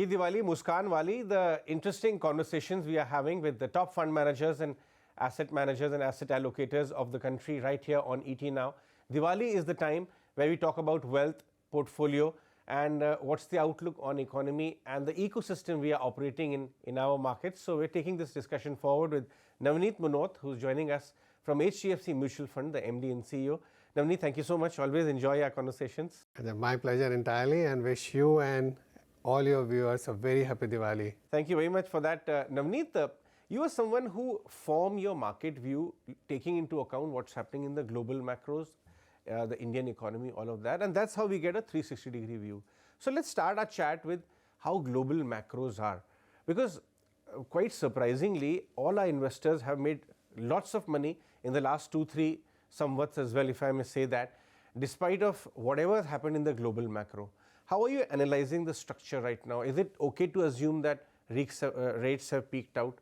Ye Diwali, Muskan Wali, the interesting conversations we are having with the top fund managers and asset allocators of the country right here on ET Now. Diwali is the time where we talk about wealth, portfolio, and what's the outlook on economy and the ecosystem we are operating in our markets. So we're taking this discussion forward with Navneet Munot, who's joining us from HDFC Mutual Fund, the MD and CEO. Navneet, thank you so much. Always enjoy our conversations. My pleasure entirely, and wish you and all your viewers a very happy Diwali. Thank you very much for that. Navneet, you are someone who form your market view taking into account what's happening in the global macros, the Indian economy, all of that, and that's how we get a 360-degree view. So let's start our chat with how global macros are, because quite surprisingly, all our investors have made lots of money in the last 2-3 somewhats as well, if I may say that, despite of whatever has happened in the global macro. How are you analyzing the structure right now? Is it okay to assume that rates have peaked out?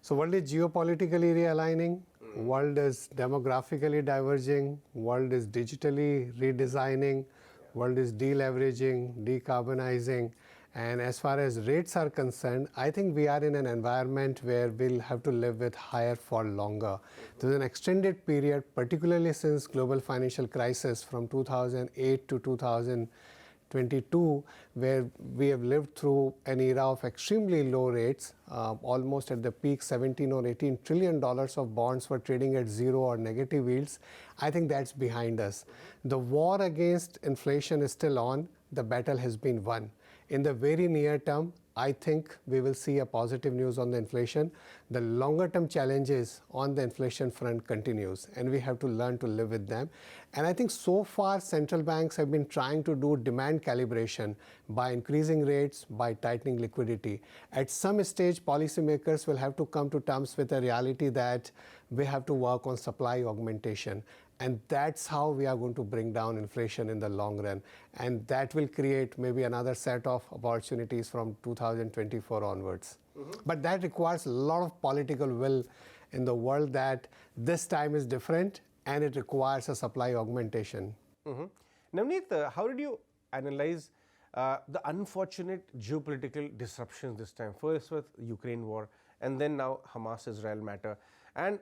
So world is geopolitically realigning, world is demographically diverging, world is digitally redesigning, world is deleveraging, decarbonizing, and as far as rates are concerned, I think we are in an environment where we'll have to live with higher for longer. There's an extended period, particularly since global financial crisis from 2008 to 2022, where we have lived through an era of extremely low rates. Almost at the peak, 17 or 18 trillion dollars of bonds were trading at zero or negative yields. I think that's behind us. The war against inflation is still on. The battle has been won. In the very near term, I think we will see a positive news on the inflation. The longer term challenges on the inflation front continues, and we have to learn to live with them. And I think so far central banks have been trying to do demand calibration by increasing rates, by tightening liquidity. At some stage, policymakers will have to come to terms with the reality that we have to work on supply augmentation. And that's how we are going to bring down inflation in the long run. And that will create maybe another set of opportunities from 2024 onwards. But that requires a lot of political will in the world, that this time is different and it requires a supply augmentation. Navneet, how did you analyze the unfortunate geopolitical disruptions this time? First with Ukraine war, and then now Hamas-Israel matter. And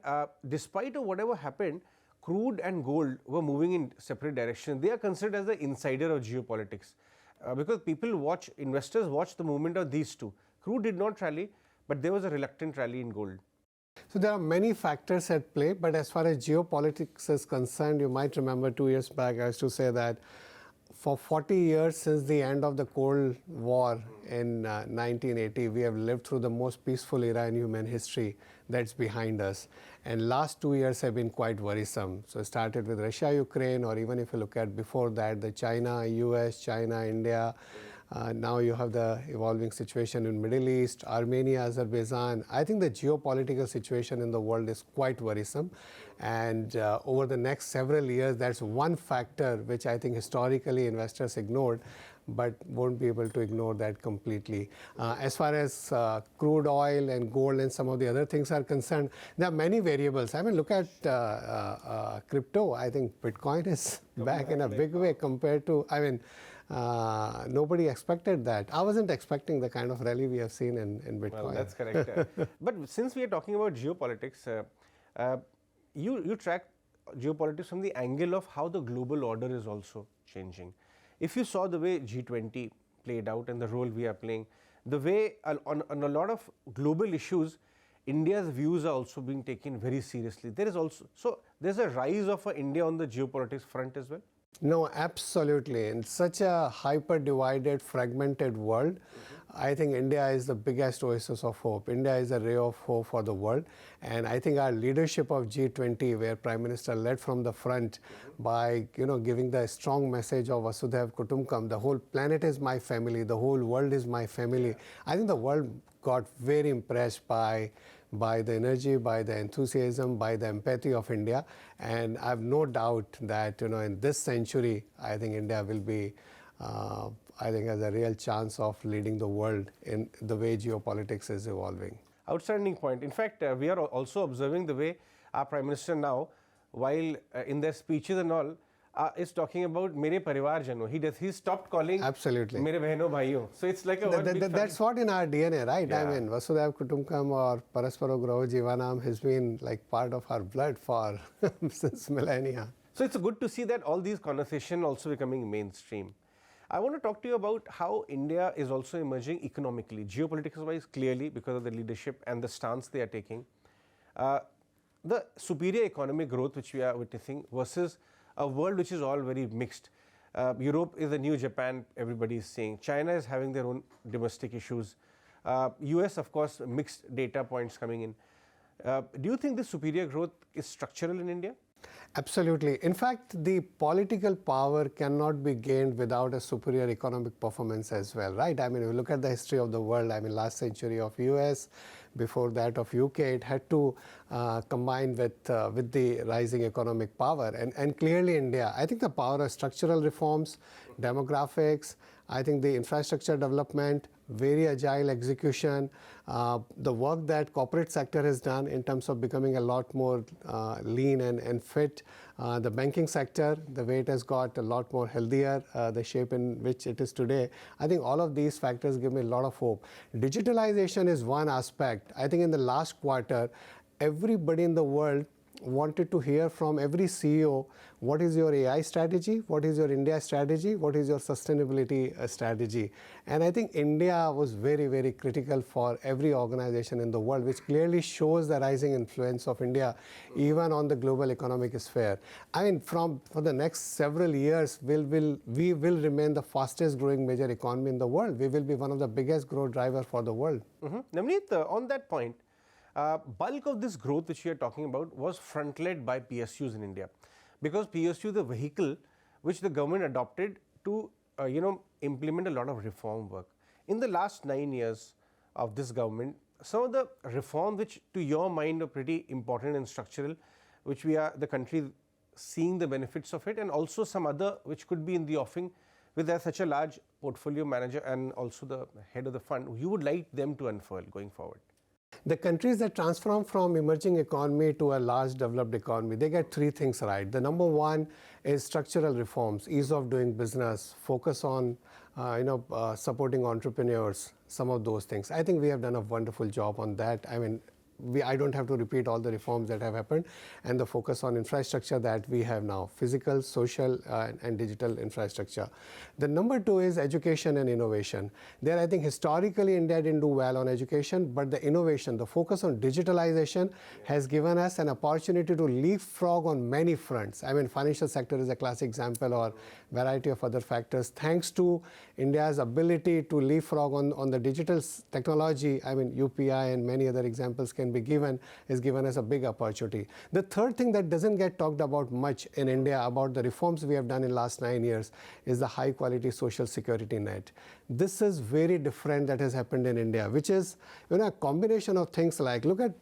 despite of whatever happened, crude and gold were moving in separate directions. They are considered as the insider of geopolitics because investors watch the movement of these two. Crude did not rally, but there was a reluctant rally in gold. So there are many factors at play, but as far as geopolitics is concerned, you might remember 2 years back I used to say that for 40 years since the end of the Cold War in 1980, we have lived through the most peaceful era in human history that's behind us. And last 2 years have been quite worrisome. So it started with Russia, Ukraine, or even if you look at before that, the China, US, China, India. Now you have the evolving situation in Middle East, Armenia, Azerbaijan. I think the geopolitical situation in the world is quite worrisome. And over the next several years, that's one factor which I think historically investors ignored, but won't be able to ignore that completely. As far as crude oil and gold and some of the other things are concerned, there are many variables. I mean, look at crypto. I think Bitcoin is back in a big way compared to, nobody expected that. I wasn't expecting the kind of rally we have seen in Bitcoin. Well, that's correct. But since we are talking about geopolitics, you track geopolitics from the angle of how the global order is also changing. If you saw the way G20 played out and the role we are playing, the way on a lot of global issues, India's views are also being taken very seriously. There's a rise of India on the geopolitics front as well. No, absolutely. In such a hyper-divided, fragmented world, I think India is the biggest oasis of hope. India is a ray of hope for the world. And I think our leadership of G20, where Prime Minister led from the front by giving the strong message of Vasudhaiv Kutumbakam, the whole planet is my family, the whole world is my family. I think the world got very impressed by the energy, by the enthusiasm, by the empathy of India. And I have no doubt that in this century, I think India will be, has a real chance of leading the world in the way geopolitics is evolving. Outstanding point. In fact, we are also observing the way our Prime Minister now, while in their speeches and all, is talking about mere parivar jano. He stopped calling Absolutely. mere behno bhaiyo. So it's like a one big That's what in our DNA, right? Yeah. I mean, Vasudhaiva Kutumbakam or Parasparo Graho Jivanam has been like part of our blood for since millennia. So it's good to see that all these conversations also becoming mainstream. I want to talk to you about how India is also emerging economically, geopolitics-wise, clearly because of the leadership and the stance they are taking. The superior economic growth which we are witnessing versus a world which is all very mixed. Europe is the new Japan, everybody is saying. China is having their own domestic issues. US, of course, mixed data points coming in. Do you think this superior growth is structural in India? Absolutely. In fact, the political power cannot be gained without a superior economic performance as well, right? I mean, if you look at the history of the world, I mean, last century of US, before that of UK, it had to combine with the rising economic power. And clearly India, I think the power of structural reforms, demographics, I think the infrastructure development, very agile execution, the work that corporate sector has done in terms of becoming a lot more lean and fit, the banking sector, the way it has got a lot more healthier, the shape in which it is today. I think all of these factors give me a lot of hope. Digitalization is one aspect. I think in the last quarter, everybody in the world wanted to hear from every CEO, what is your AI strategy, what is your India strategy, what is your sustainability strategy. And I think India was very, very critical for every organization in the world, which clearly shows the rising influence of India even on the global economic sphere. I mean, for the next several years, we will remain the fastest growing major economy in the world. We will be one of the biggest growth drivers for the world. Navneet, on that point, bulk of this growth which we are talking about was front-led by PSUs in India, because PSU is the vehicle which the government adopted to implement a lot of reform work. In the last 9 years of this government, some of the reform which to your mind are pretty important and structural, which we are the country seeing the benefits of it, and also some other which could be in the offing with such a large portfolio manager and also the head of the fund, you would like them to unfurl going forward? The countries that transform from emerging economy to a large developed economy, they get three things right. The number one is structural reforms, ease of doing business, focus on supporting entrepreneurs, some of those things. I think we have done a wonderful job on that. I mean, I don't have to repeat all the reforms that have happened, and the focus on infrastructure that we have now, physical, social, and digital infrastructure. The number two is education and innovation. There, I think historically India didn't do well on education, but the innovation, the focus on digitalization has given us an opportunity to leapfrog on many fronts. I mean, financial sector is a classic example, or variety of other factors. Thanks to India's ability to leapfrog on the digital technology, I mean, UPI and many other examples can be given, has given us a big opportunity. The third thing that doesn't get talked about much in India about the reforms we have done in last 9 years is the high quality social security net. This is very different that has happened in India, which is a combination of things like, look at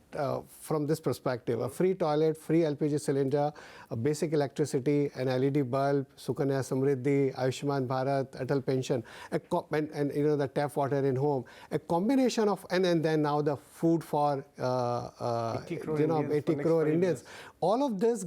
from this perspective, a free toilet, free LPG cylinder, a basic electricity, an LED bulb, Sukanya Samriddhi, Ayushman Bharat, Atal pension, and the tap water in home, a combination of, and then now the food for 80 crore Indians. All of this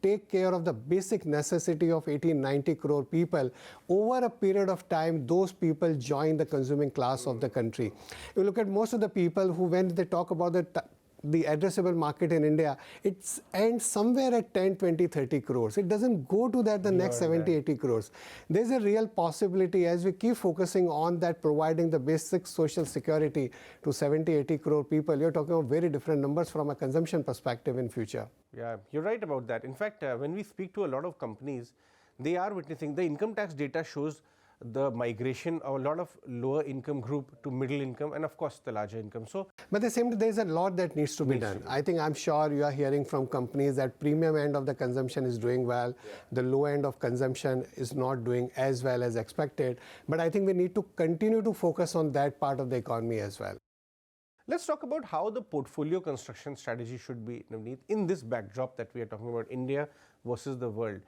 take care of the basic necessity of 80-90 crore people. Over a period of time, those people join the consuming class of the country. You look at most of the people who, when they talk about the addressable market in India, it ends somewhere at 10, 20, 30 crores. It doesn't go to that the next 70, 80 crores. There's a real possibility as we keep focusing on that, providing the basic social security to 70, 80 crore people. You're talking about very different numbers from a consumption perspective in future. Yeah, you're right about that. In fact, when we speak to a lot of companies, they are witnessing, the income tax data shows the migration of a lot of lower income group to middle income, and of course the larger income. So, but at the same time, there's a lot that needs to be done. I'm sure you are hearing from companies that premium end of the consumption is doing well. Yeah. The low end of consumption is not doing as well as expected. But I think we need to continue to focus on that part of the economy as well. Let's talk about how the portfolio construction strategy should be, Navneet, in this backdrop that we are talking about, India versus the world.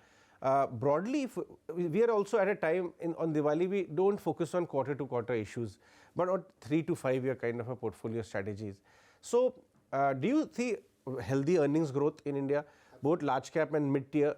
Broadly, we are also at a time on Diwali, we don't focus on quarter-to-quarter issues, but on 3 to 5 year kind of a portfolio strategies. So, do you see healthy earnings growth in India? both large cap and mid tier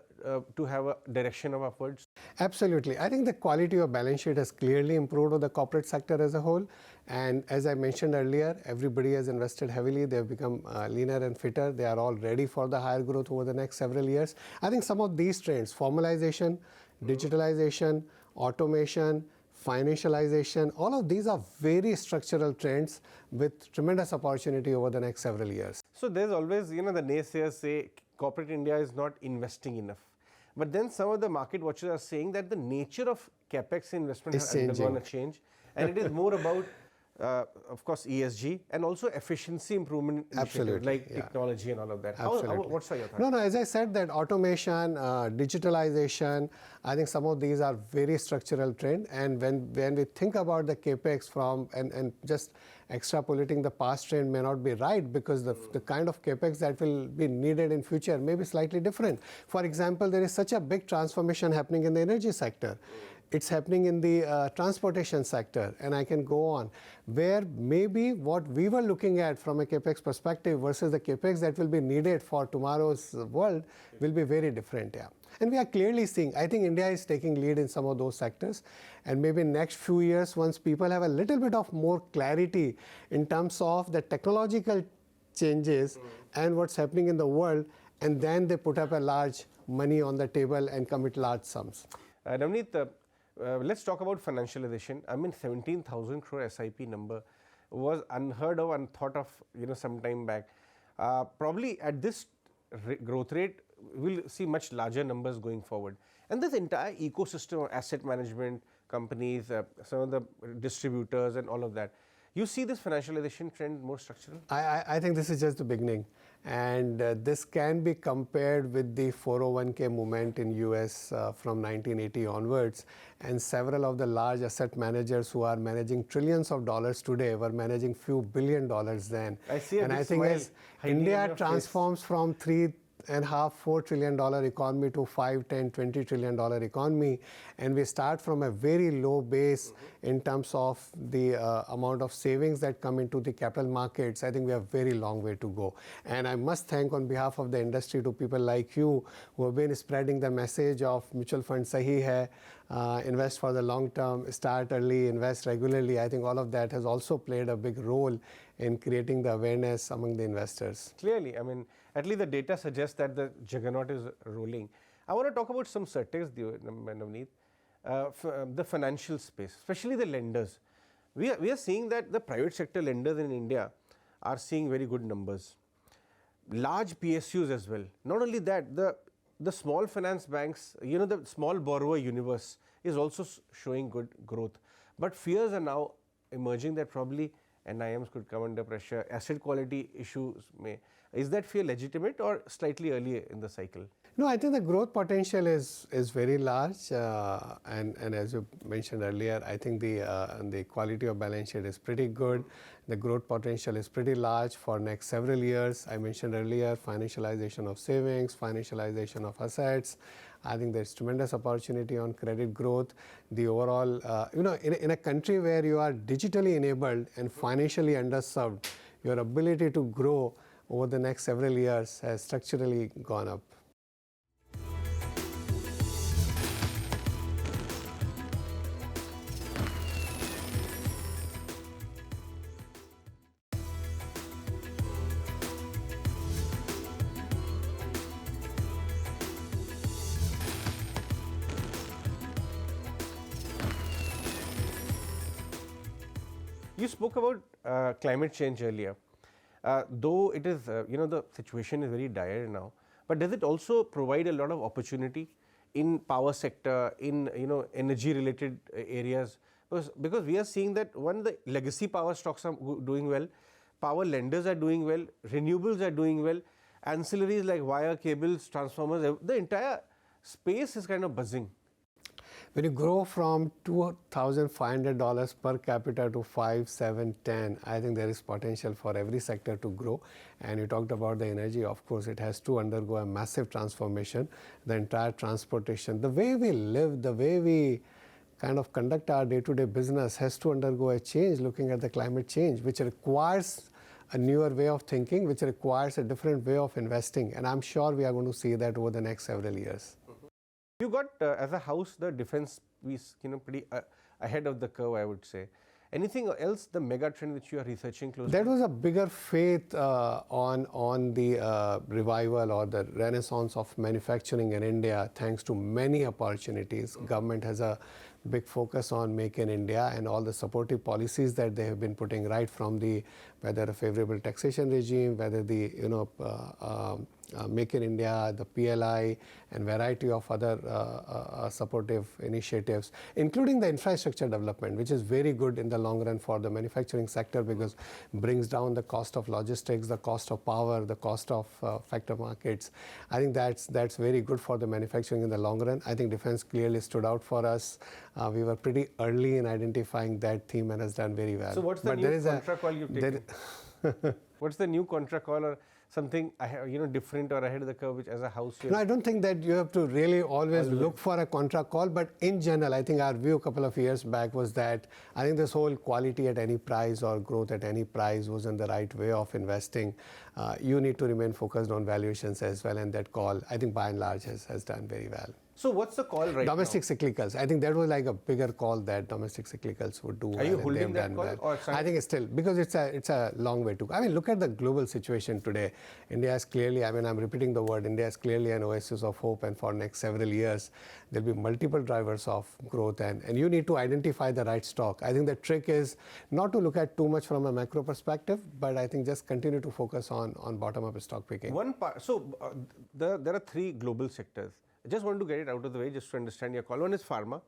to have a direction of upwards? Absolutely. I think the quality of balance sheet has clearly improved of the corporate sector as a whole. And as I mentioned earlier, everybody has invested heavily. They've become leaner and fitter. They are all ready for the higher growth over the next several years. I think some of these trends, formalization, digitalization, automation, financialization, all of these are very structural trends with tremendous opportunity over the next several years. So there's always, the naysayers say corporate India is not investing enough. But then some of the market watchers are saying that the nature of capex investment has undergone a change, and it is more about, of course, ESG and also efficiency improvement initiatives like technology and all of that. What's your thought? No, as I said, that automation, digitalization, I think some of these are very structural trend. And when we think about the capex from and just extrapolating the past trend may not be right, because the kind of capex that will be needed in future may be slightly different. For example, there is such a big transformation happening in the energy sector. It's happening in the transportation sector, and I can go on, where maybe what we were looking at from a capex perspective versus the capex that will be needed for tomorrow's world will be very different. Yeah. And we are clearly seeing, I think India is taking lead in some of those sectors, and maybe next few years, once people have a little bit of more clarity in terms of the technological changes and what's happening in the world, and then they put up a large money on the table and commit large sums. Navneet, let's talk about financialization. I mean, 17,000 crore SIP number was unheard of, unthought of, some time back. Probably at this growth rate, we'll see much larger numbers going forward. And this entire ecosystem of asset management companies, some of the distributors and all of that, you see this financialization trend more structural? I think this is just the beginning. And this can be compared with the 401k movement in US from 1980 onwards. And several of the large asset managers who are managing trillions of dollars today were managing few $1 billion then. I see a and big I think smile as India transforms from $3.5–4 trillion economy to $5–10–20 trillion economy, and we start from a very low base in terms of the amount of savings that come into the capital markets, I think we have a very long way to go. And I must thank on behalf of the industry to people like you who have been spreading the message of mutual fund sahi hai, invest for the long term, start early, invest regularly. I think all of that has also played a big role in creating the awareness among the investors. Clearly, I mean, at least the data suggests that the juggernaut is rolling. I want to talk about some sectors, Navneet. The financial space, especially the lenders. We are seeing that the private sector lenders in India are seeing very good numbers. Large PSUs as well. Not only that, the small finance banks, the small borrower universe is also showing good growth. But fears are now emerging that probably NIMs could come under pressure, asset quality issues may. Is that fear legitimate or slightly early in the cycle? No, I think the growth potential is very large, and as you mentioned earlier, I think the quality of balance sheet is pretty good. The growth potential is pretty large for next several years. I mentioned earlier financialization of savings, financialization of assets. I think there's tremendous opportunity on credit growth. The overall, in a country where you are digitally enabled and financially underserved, your ability to grow over the next several years has structurally gone up. You spoke about climate change earlier. Though it is, the situation is very dire now, but does it also provide a lot of opportunity in power sector, in energy related areas? Because we are seeing that the legacy power stocks are doing well, power lenders are doing well, renewables are doing well, ancillaries like wire, cables, transformers, the entire space is kind of buzzing. When you grow from $2,500 per capita to $5, $7, $10, I think there is potential for every sector to grow. And you talked about the energy. Of course, it has to undergo a massive transformation. The entire transportation, the way we live, the way we kind of conduct our day-to-day business has to undergo a change looking at the climate change, which requires a newer way of thinking, which requires a different way of investing. And I'm sure we are going to see that over the next several years. You got, as a house, the defense piece, pretty ahead of the curve, I would say. Anything else, the mega trend which you are researching closely? That was a bigger faith on the revival or the renaissance of manufacturing in India, thanks to many opportunities. Government has a big focus on Make in India and all the supportive policies that they have been putting, right from the whether a favorable taxation regime, whether the Make in India, the PLI, and variety of other supportive initiatives, including the infrastructure development, which is very good in the long run for the manufacturing sector because brings down the cost of logistics, the cost of power, the cost of factor markets. I think that's very good for the manufacturing in the long run. I think defense clearly stood out for us. We were pretty early in identifying that theme and has done very well. So what's the new contra call you've taken? What's the new contra call or something different or ahead of the curve, which as a house? No, I don't think that you have to really always look for a contra call, but in general, I think our view a couple of years back was that I think this whole quality at any price or growth at any price wasn't the right way of investing. You need to remain focused on valuations as well, and that call, I think by and large has done very well. So what's the call right domestic now? Cyclicals. I think that was like a bigger call that domestic cyclicals would do. Are you holding that call? Or I think it's still, because it's a long way to go. I mean, look at the global situation today. India is clearly, I mean, I'm repeating the word, India is clearly an oasis of hope, and for next several years, there'll be multiple drivers of growth, and you need to identify the right stock. I think the trick is not to look at too much from a macro perspective, but I think just continue to focus on bottom-up stock picking. One part, so there are three global sectors. I just want to get it out of the way just to understand your call. One is pharma,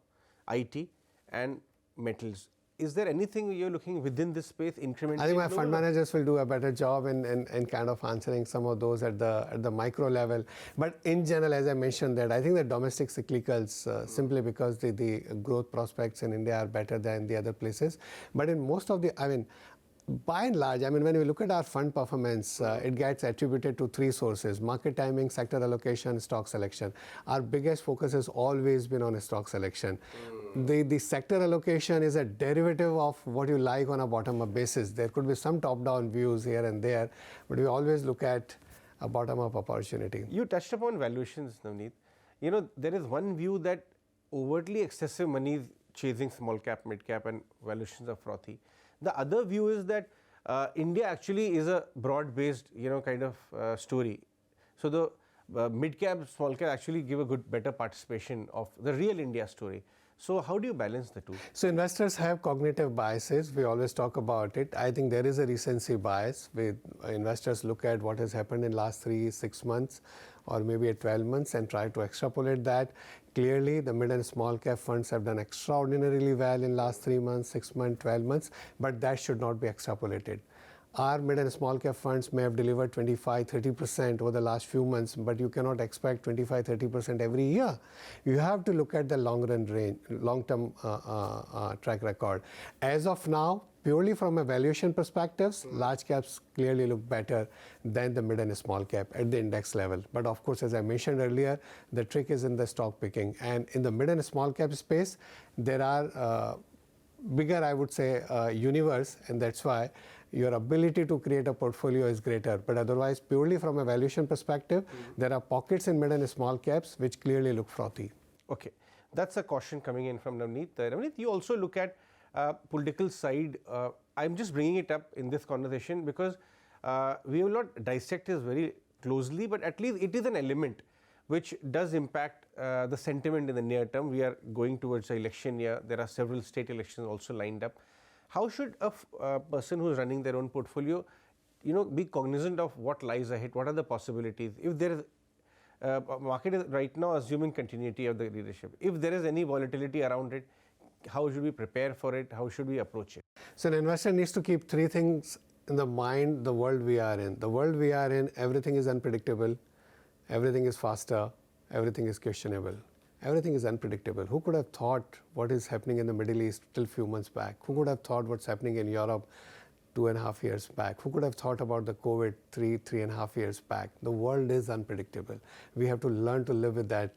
IT, and metals. Is there anything you're looking within this space incrementally? I think my fund managers will do a better job in kind of answering some of those at the micro level. But in general, as I mentioned, that I think the domestic cyclicals, simply because the growth prospects in India are better than the other places. But in most of the, I mean, by and large, I mean, when we look at our fund performance, it gets attributed to three sources: market timing, sector allocation, stock selection. Our biggest focus has always been on stock selection. The sector allocation is a derivative of what you like on a bottom-up basis. There could be some top-down views here and there, but we always look at a bottom-up opportunity. You touched upon valuations, Navneet. There is one view that overtly excessive money is chasing small cap, mid cap, and valuations are frothy. The other view is that India actually is a broad-based, kind of story. So the mid-cap, small-cap actually give a better participation of the real India story. So how do you balance the two? So investors have cognitive biases. We always talk about it. I think there is a recency bias. Investors look at what has happened in last 3-6 months or maybe at 12 months and try to extrapolate that. Clearly, the mid and small cap funds have done extraordinarily well in last 3 months, 6 months, 12 months, but that should not be extrapolated. Our mid and small cap funds may have delivered 25-30% over the last few months, but you cannot expect 25-30% every year. You have to look at the long-term track record. As of now, purely from a valuation perspectives, large caps clearly look better than the mid and small cap at the index level. But of course, as I mentioned earlier, the trick is in the stock picking. And in the mid and small cap space, there are bigger, I would say, universe, and that's why your ability to create a portfolio is greater. But otherwise, purely from a valuation perspective, there are pockets in mid and small caps which clearly look frothy. Okay, that's a caution coming in from Navneet. Navneet, you also look at political side. I'm just bringing it up in this conversation because we will not dissect this very closely, but at least it is an element which does impact the sentiment in the near term. We are going towards the election year. There are several state elections also lined up. How should a person who is running their own portfolio, be cognizant of what lies ahead? What are the possibilities? If there is market is right now assuming continuity of the leadership. If there is any volatility around it, how should we prepare for it? How should we approach it? So an investor needs to keep three things in the mind: the world we are in. The world we are in, everything is unpredictable, everything is faster, everything is questionable. Everything is unpredictable. Who could have thought what is happening in the Middle East till few months back? Who could have thought what's happening in Europe 2.5 years back? Who could have thought about the COVID 3.5 years back? The world is unpredictable. We have to learn to live with that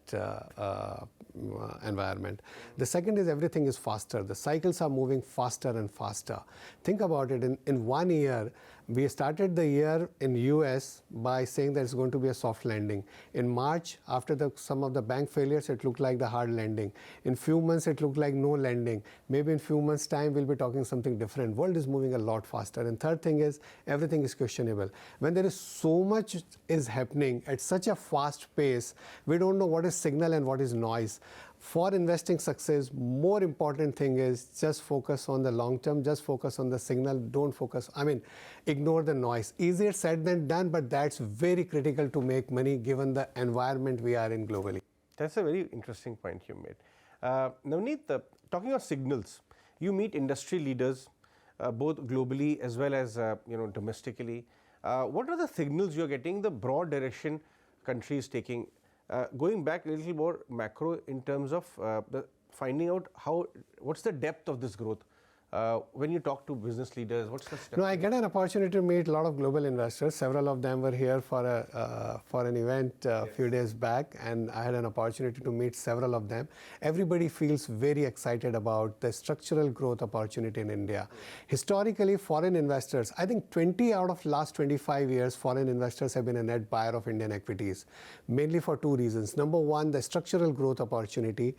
environment. The second is everything is faster. The cycles are moving faster and faster. Think about it. In 1 year, we started the year in US by saying that it's going to be a soft landing. In March, after some of the bank failures, it looked like the hard landing. In few months, it looked like no landing. Maybe in few months' time, we'll be talking something different. World is moving a lot faster. And third thing is, everything is questionable. When there is so much is happening at such a fast pace, we don't know what is signal and what is noise. For investing success, more important thing is just focus on the long term, just focus on the signal, don't focus, ignore the noise. Easier said than done, but that's very critical to make money given the environment we are in globally. That's a very interesting point you made. Navneet, talking of signals, you meet industry leaders both globally as well as domestically. What are the signals you're getting, the broad direction countries taking? Going back a little more macro in terms of finding out what's the depth of this growth. When you talk to business leaders, what's the step? No, I get an opportunity to meet a lot of global investors. Several of them were here for an event a few days back, and I had an opportunity to meet several of them. Everybody feels very excited about the structural growth opportunity in India. Historically, foreign investors, I think 20 out of last 25 years, foreign investors have been a net buyer of Indian equities, mainly for two reasons. Number one, the structural growth opportunity,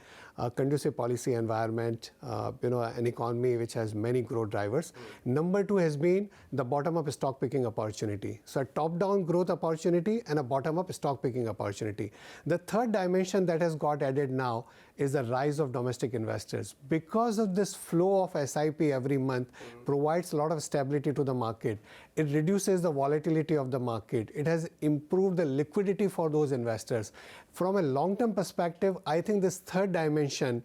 conducive policy environment, an economy which has many growth drivers. Number two has been the bottom-up stock picking opportunity. So a top-down growth opportunity and a bottom-up stock picking opportunity. The third dimension that has got added now is the rise of domestic investors. Because of this flow of SIP every month provides a lot of stability to the market. It reduces the volatility of the market. It has improved the liquidity for those investors. From a long-term perspective, I think this third dimension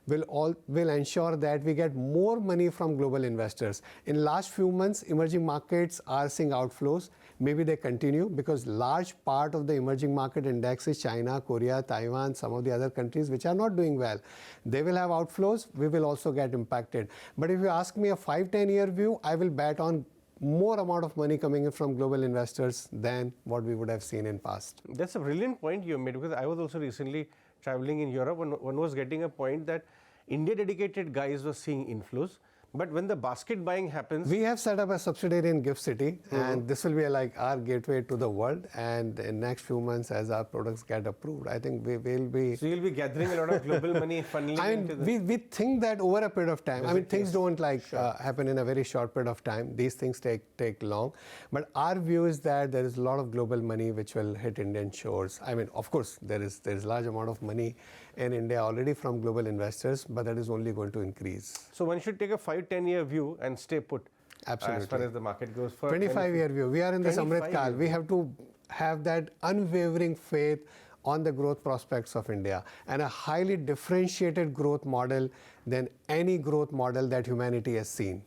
will ensure that we get more money from global investors. In last few months, emerging markets are seeing outflows. Maybe they continue because large part of the emerging market index is China, Korea, Taiwan, some of the other countries which are not doing well. They will have outflows. We will also get impacted. But if you ask me a 5-10 year view, I will bet on more amount of money coming in from global investors than what we would have seen in past. That's a brilliant point you made, because I was also recently traveling in Europe, and one was getting a point that India dedicated guys were seeing inflows, but when the basket buying happens, we have set up a subsidiary in Gift City, and this will be like our gateway to the world. And in next few months, as our products get approved, I think we will be. So you'll be gathering a lot of global money, funneling into this. We think that over a period of time. Things don't happen in a very short period of time. These things take long. But our view is that there is a lot of global money which will hit Indian shores. Of course, there is large amount of money in India already from global investors, but that is only going to increase. So one should take a 5-10 year view and stay put. Absolutely. As far as the market goes. For 25 year view. We are in the Amrit Kal. We have to have that unwavering faith on the growth prospects of India, and a highly differentiated growth model than any growth model that humanity has seen.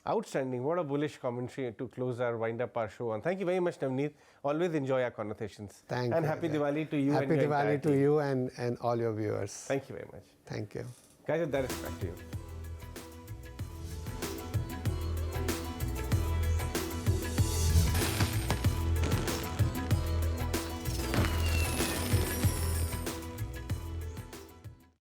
Outstanding. What a bullish commentary to close our wind up our show on. Thank you very much, Navneet. Always enjoy our conversations. Thank you. And happy Diwali to you. Happy Diwali to you and all your viewers. Thank you very much. Thank you. Guys, that is back to you.